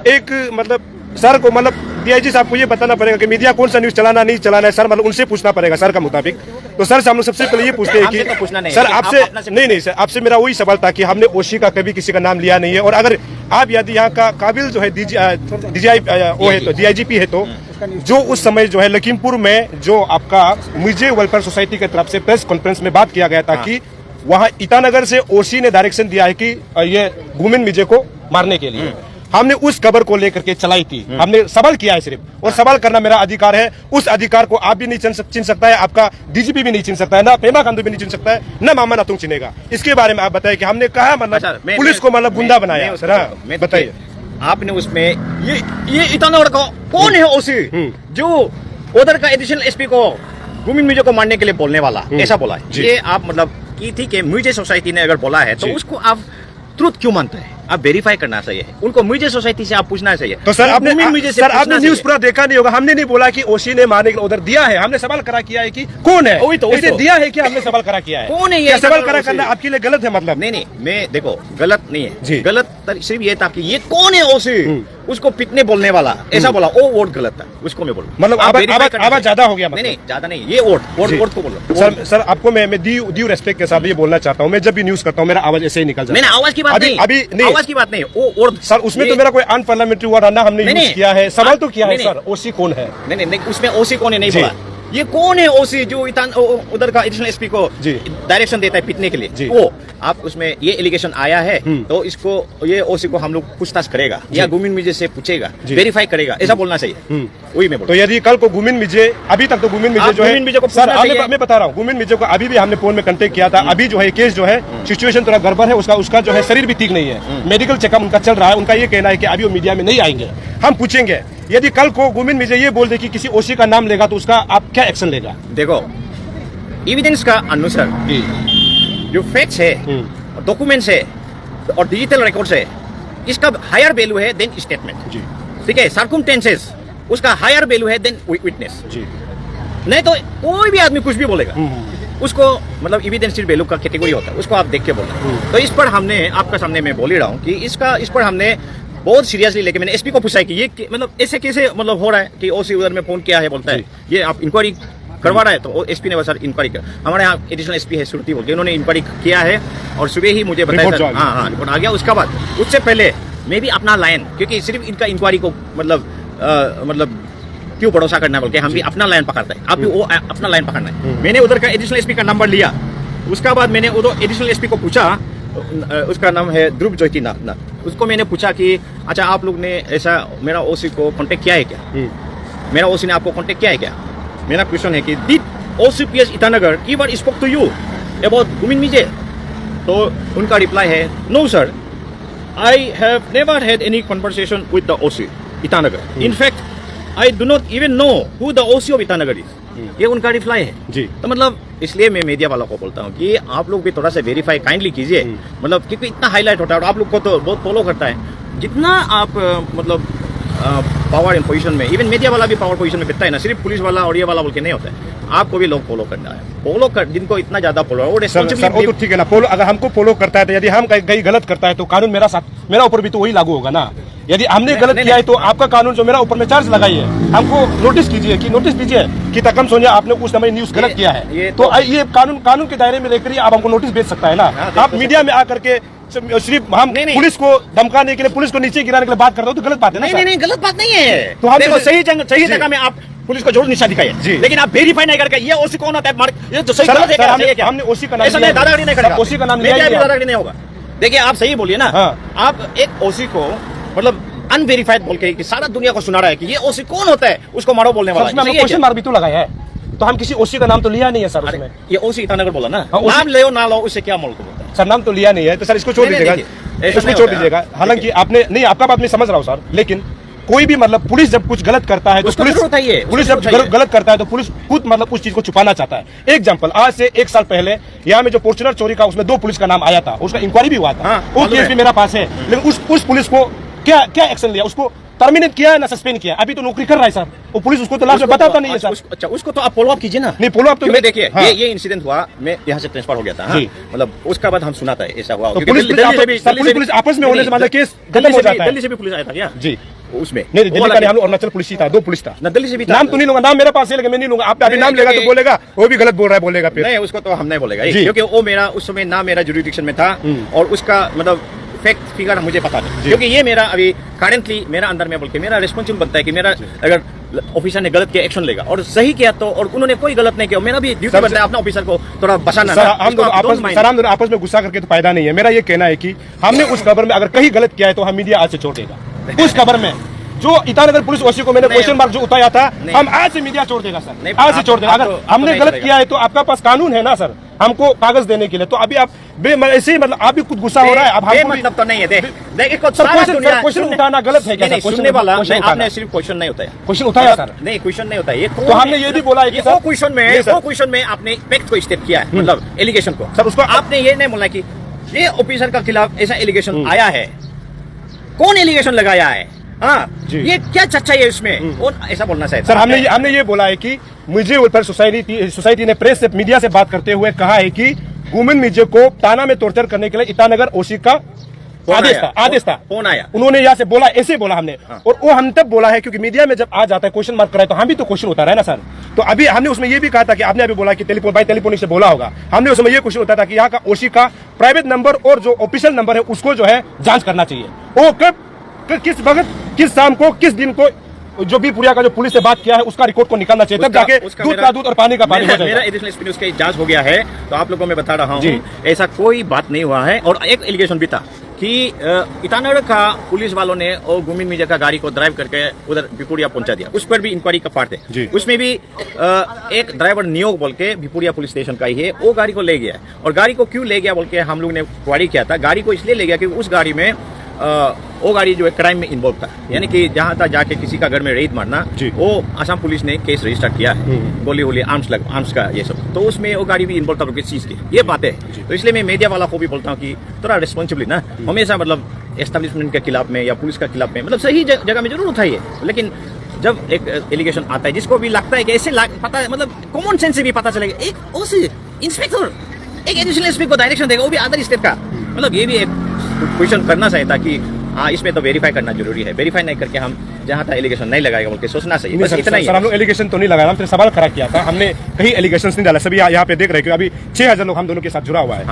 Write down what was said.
एक मतलब सर को मतलब डीआईजी साहब को ये बताना पड़ेगा कि मीडिया कौन सा न्यूज चलाना नहीं चलाना है सर, मतलब उनसे पूछना पड़ेगा सर का मुताबिक। तो सर से हम लोग सबसे पहले ये पूछते हैं कि सर आपसे नहीं सर, आपसे मेरा वही सवाल था कि हमने ओशी का कभी किसी का नाम लिया नहीं है, और अगर आप यदि यहाँ का काबिल जो है डीआईजीपी है तो जो उस समय जो है लखीमपुर में जो आपका मिर्जे वेलफेयर सोसाइटी की तरफ से प्रेस कॉन्फ्रेंस में बात किया गया था कि वहाँ ईटानगर से ओशी ने डायरेक्शन दिया है कि ये गुमिन मिर्जे को मारने के लिए, हमने उस खबर को लेकर के चलाई थी। हमने सवाल किया है सिर्फ, और सवाल करना मेरा अधिकार है। उस अधिकार को आप भी नहीं छीन सकता है, आपका डीजीपी भी नहीं छीन सकता है, ना पेमा खांडू भी नहीं छीन सकता है, ना मामा नातुंग छीनेगा। इसके बारे में आप बताइए कि हमने कहा मतलब पुलिस को मतलब गुंडा बनाया सर, बताइए आपने उसमें ये ईटानगर का कौन है ओसी जो उधर का एडिशनल एसपी को गुमिन मिर्जे को मारने के लिए बोलने वाला, ऐसा बोला है। ये आप मतलब की थी कि मिर्जे सोसाइटी ने अगर बोला है तो उसको आप ट्रुथ क्यों मानते हैं? आप वेरीफाई करना चाहिए, उनको मिर्जे सोसाइटी से आप पूछना चाहिए। तो सर आपने न्यूज पूरा देखा नहीं होगा। हमने नहीं बोला कि ओशी ने मारने के लिए उधर दिया है, हमने सवाल करा किया है कि कौन है, इसे दिया है कि हमने सवाल करा किया है, कौन है ये सवाल करा करना आपके लिए गलत है? मतलब नहीं, मैं देखो गलत नहीं है, गलत सिर्फ ये था कि ये कौन है ओशी उसको पिटने बोलने वाला, ऐसा बोला, वो वोट गलत था, उसको मैं बोलूं मतलब आवाज ज्यादा हो गया। नहीं ज्यादा नहीं, ये वोट को बोलो। सर आपको मैं ड्यू रेस्पेक्ट के साथ ये बोलना चाहता हूँ, मैं जब भी न्यूज करता हूँ मेरा आवाज ऐसे ही निकल जाता है। मैंने आवाज की बात नहीं, अभी नहीं, आवाज की बात नहीं, सर उसमें तो मेरा कोई अनपार्लियामेंटरी वर्ड ना हमने यूज किया है, सवाल तो किया है सर ओसी कौन है। नहीं, उसमें ओसी कौन है नहीं बोला। ये कौन है ओसी जो उधर का एडिशनल एसपी को डायरेक्शन देता है पीटने के लिए? वो आप उसमें ये एलिगेशन आया है तो इसको ये ओसी को हम लोग पूछताछ करेगा या गुमिन मिर्जे से पूछेगा, वेरीफाई करेगा, ऐसा बोलना चाहिए। वही मैं बोल। तो यदि कल को गुमिन मिर्जे, अभी तक तो गुमिन मिर्जे जो है सर मैं बता रहा हूँ, गुमिन मिर्जे को अभी भी हमने फोन में कांटेक्ट किया था। अभी जो है केस जो है सिचुएशन थोड़ा गड़बड़ है, उसका जो है शरीर भी ठीक नहीं है, मेडिकल चेकअप उनका चल रहा है। उनका ये कहना है कि अभी वो मीडिया में नहीं आएंगे। हम पूछेंगे यदि कल को गुमिन मिर्जे ये बोल दे कि किसी ओसी का नाम लेगा तो उसका आप क्या एक्शन लेगा? देखो एविडेंस का अनुसार जो फैक्ट्स है, डॉक्यूमेंट्स है और डिजिटल रिकॉर्ड्स है, इसका हायर वैल्यू है देन स्टेटमेंट। ठीक है, सर्कमस्टेंसेस उसका हायर वैल्यू है देन विटनेस। नहीं तो कोई भी आदमी कुछ भी बोलेगा, उसको मतलब एविडेंस वैल्यू का कैटेगरी होता है, उसको आप देख के बोलना। तो इस पर हमने आपका सामने मैं बोल ही रहा हूँ कि इस पर हमने बहुत सीरियसली लेके मैंने एसपी को पूछा है कि ये मतलब ऐसे कैसे मतलब हो रहा है कि ओसी उधर में फोन किया है, बोलता है ये आप इंक्वायरी करवा रहा है। तो एसपी ने बस सर इंक्वायरी कर, हमारे यहाँ एडिशनल एसपी है श्रुति बोल के, उन्होंने इंक्वायरी किया है और सुबह ही मुझे बताया था। हाँ रिपोर्ट आ गया। उसके बाद उससे पहले मैं भी अपना लाइन, क्योंकि सिर्फ इनका इंक्वायरी को मतलब क्यों भरोसा करना बोल के हम भी अपना लाइन पकड़ता है, आप भी वो अपना लाइन पकड़ना है। मैंने उधर का एडिशनल एसपी का नंबर लिया, उसका बाद मैंने उधर एडिशनल एसपी को पूछा, उसका नाम है ध्रुव ज्योति नाथ। उसको मैंने पूछा कि अच्छा आप लोग ने ऐसा मेरा ओसी को कांटेक्ट किया है क्या? मेरा ओसी ने आपको कांटेक्ट किया है क्या? मेरा क्वेश्चन है कि did OCPS Itanagar ever spoke to you about Gumin Mirje? तो उनका रिप्लाई है no sir, I have never had any conversation with the OC Itanagar. In fact I do not even know who the OC of Itanagar is. ये उनका reply है जी। तो मतलब इसलिए मैं मीडिया वालों को बोलता हूँ कि आप लोग भी थोड़ा सा वेरीफाई काइंडली कीजिए, मतलब क्योंकि इतना हाईलाइट होता है और आप लोग को तो बहुत फॉलो करता है। जितना आप मतलब पावर इन पोजीशन में, इवन मीडिया वाला भी पावर पोजीशन में बैठता है ना, सिर्फ पुलिस वाला और ये वाला बोल के नहीं होता है, आपको भी लोग फॉलो करना है। फॉलो कर जिनको इतना ज्यादा फॉलो है वो रिस्पांसिबिलिटी। तो ठीक है ना, फॉलो अगर हमको फॉलो करता है तो यदि हम कहीं गलत करता है तो कानून मेरा ऊपर भी तो वही लागू होगा ना। यदि हमने गलत किया है तो आपका कानून जो मेरा ऊपर में चार्ज लगाइए, हमको नोटिस कीजिए कि नोटिस दीजिए कि तकम सोनिया आपने उस समय न्यूज गलत किया है। तो ये कानून के दायरे में लेकर आप हमको नोटिस भेज सकता है ना। आप मीडिया में आकर के सिर्फ हम पुलिस को धमकाने के लिए, पुलिस को नीचे गिराने के लिए बात करते हो तो गलत बात है ना। नहीं गलत बात नहीं है। तो हम देखो सही जगह में आप पुलिस को जरूर निशान दिखाइए, लेकिन आप वेरीफाई नहीं करके ये ओसी कौन होता है, ये तो सही गलत है। हमने ओसी का नाम लिया, दादागिरी नहीं करेगा, ओसी का नाम लिया, दादागिरी नहीं होगा। देखिए आप सही बोलिए ना, आप एक ओसी को मतलब अनवेरीफाइड बोल के कि सारा दुनिया को सुना रहा है कि ये ओसी कौन होता है, उसको मारो बोलने वाला है। क्वेश्चन मार्क भी तो लगाया है, तो हम किसी ओसी का नाम तो लिया नहीं है सर उसमें। ये ओसी ईटानगर बोला ना, नाम ले ना लो उससे क्या बोलता है सर? नाम तो लिया नहीं है तो सर इसको छोड़ दीजिएगा, इसको छोड़ दीजिएगा। हालांकि आपने नहीं, आपका बात मैं समझ रहा हूँ सर, लेकिन कोई भी मतलब पुलिस जब कुछ गलत करता है तो पुलिस जब गलत करता है तो पुलिस खुद मतलब उस चीज को छुपाना चाहता है। एग्जांपल, आज से 1 साल पहले यहाँ में जो फॉर्च्यूनर चोरी का उसमें 2 पुलिस का नाम आया था, उसका इंक्वायरी भी हुआ था, वो केस भी मेरा पास है। लेकिन उस पुलिस को क्या एक्शन लिया? उसको टर्मिनेट किया है ना सस्पेंड किया? अभी तो नौकरी कर रहा है सर वो पुलिस, उसको तो लास्ट में बताता नहीं है सर। अच्छा उसको तो आप फॉलो अप कीजिए ना। नहीं फॉलो अप तो मैं देखिए ये इंसिडेंट हुआ, मैं यहाँ से ट्रांसफर हो गया था, मतलब उसका बाद हम सुना था ऐसा हुआ। पुलिस आपस में होने से मतलब केस खत्म हो जाता है। दिल्ली से भी पुलिस आया था क्या जी? उसमें नहीं, दिल्ली का नहीं, हम लोग अरुणाचल पुलिस ही था, 2 पुलिस था। ना दिल्ली से भी था। नाम तो नहीं लूंगा, नाम मेरे पास है लेकिन मैं नहीं लूंगा। आप अभी नाम लेगा तो बोलेगा वो भी गलत बोल रहा है, बोलेगा फिर। नहीं, उसको तो हम नहीं बोलेगा जी। क्योंकि वो मेरा उस समय ना मेरा जुरिडिक्शन में था और उसका मतलब फैक्ट फिगर मुझे पता नहीं, क्योंकि ये मेरा अभी करेंटली मेरा अंदर में बोल के मेरा रिस्पॉन्सिबल बनता है कि मेरा अगर ऑफिसर ने गलत किया एक्शन लेगा और सही किया तो, और उन्होंने कोई गलत नहीं किया, मेरा भी ड्यूटी बनता है अपना ऑफिसर को थोड़ा बचाना। सर हम दोनों आपस में गुस्सा करके तो फायदा नहीं है। मेरा ये कहना है कि हमने उस खबर में अगर कहीं गलत किया है तो हम मीडिया आज से छोड़ देगा। उस खबर में जो ईटानगर पुलिस ओसी को मैंने क्वेश्चन मार्क जो उतारा था, हम आज से मीडिया छोड़ देगा सर, आज से छोड़ देगा। अगर हमने गलत किया है तो आपका पास कानून है ना सर हमको कागज देने के लिए, तो अभी आप ऐसे ही मतलब आप भी खुद गुस्सा हो रहा है। अब हम मतलब तो नहीं है, देख क्वेश्चन उठाना गलत है क्या? सुनने वाला आपने सिर्फ क्वेश्चन नहीं उठाया, क्वेश्चन उठाया सर, नहीं क्वेश्चन नहीं उठाया। तो हमने ये भी बोला है कि वो क्वेश्चन में आपने फैक्ट को स्टेप किया है, मतलब एलिगेशन को सर, उसको आपने ये नहीं बोला कि ये ऑफिसर का खिलाफ ऐसा एलिगेशन आया है, कौन एलिगेशन लगाया है, हाँ ये क्या चर्चा है इसमें, और ऐसा बोलना चाहिए सर। हमने ये बोला है कि मिर्जे वेलफेयर सोसाइटी ने प्रेस से मीडिया से बात करते हुए कहा है कि गुमिन मिर्जे को ताना में टॉर्चर करने के लिए ईटानगर ओसी का आदेश था। कौन आया? उन्होंने यहाँ से बोला, ऐसे बोला हमने। और वो हम तब बोला है क्योंकि मीडिया में जब आ जाता है क्वेश्चन मार्क कराए तो हम भी तो क्वेश्चन उतारा है ना सर। तो अभी हमने उसमें ये भी कहा था कि आपने अभी बोला कि टेलीफोन से बोला होगा, हमने उसमें ये क्वेश्चन उतारा था कि यहाँ का ओसी का प्राइवेट नंबर और जो ऑफिशियल नंबर है उसको जो है जांच करना चाहिए। वो कब किस वक्त किस शाम को किस दिन को जो भी पुरिया का जो पुलिस से बात किया है उसका रिकॉर्ड को निकालना चाहिए, तब जाके दूध का दूध और पानी का पानी हो जाएगा। मेरा एडिशनल एक्सपीरियंस उसकी जांच हो गया है, तो आप लोगों में बता रहा हूँ ऐसा कोई बात नहीं हुआ है। और एक एलिगेशन भी था कि ईटानगर का पुलिस वालों ने और गुमिन मिर्जा का गाड़ी को ड्राइव करके उधर भिपुरिया पहुंचा दिया, उस पर भी इंक्वायरी का पार्ट है। उसमें भी एक ड्राइवर नियोग बोल के भिपुरिया पुलिस स्टेशन का ही है, वो गाड़ी को ले गया। और गाड़ी को क्यों ले गया बोल के हम लोग ने क्वारी किया था। गाड़ी को इसलिए ले गया क्योंकि उस गाड़ी में वो गाड़ी जो है क्राइम में इन्वॉल्व था, यानी कि जहां तक जाके किसी का घर में रेड मारना, वो असम पुलिस ने केस रजिस्टर किया है, गोली होली आर्म्स का ये सब, तो उसमें वो गाड़ी भी इन्वॉल्व था किस चीज की, ये बातें है। तो इसलिए मैं मीडिया वाला को भी बोलता हूँ कि थोड़ा रिस्पॉन्सिबली ना हमेशा मतलब एस्टेब्लिशमेंट के खिलाफ में या पुलिस के खिलाफ में मतलब सही जगह में जरूर उठाइए, लेकिन जब एक एलिगेशन आता है जिसको भी लगता है कि ऐसे पता है, मतलब कॉमन सेंस से भी पता चलेगा, एक इंस्पेक्टर एक एडिशनल एसपी को डायरेक्शन देगा, वो भी अदर स्टेट का, मतलब ये भी एक क्वेश्चन करना चाहिए था कि हाँ इसमें तो वेरीफाई करना जरूरी है। वेरीफाई नहीं करके हम जहाँ तक एलिगेशन नहीं लगाएगा बोल के सोचना चाहिए, बस इतना ही। सर हम लोग एलिगेशन तो नहीं लगाया, हम सवाल खड़ा किया था, हमने कहीं एलिगेशन नहीं डाला। सभी यहाँ पे देख रहे हैं कि अभी 6000 लोग हम दोनों के साथ जुड़ा हुआ है।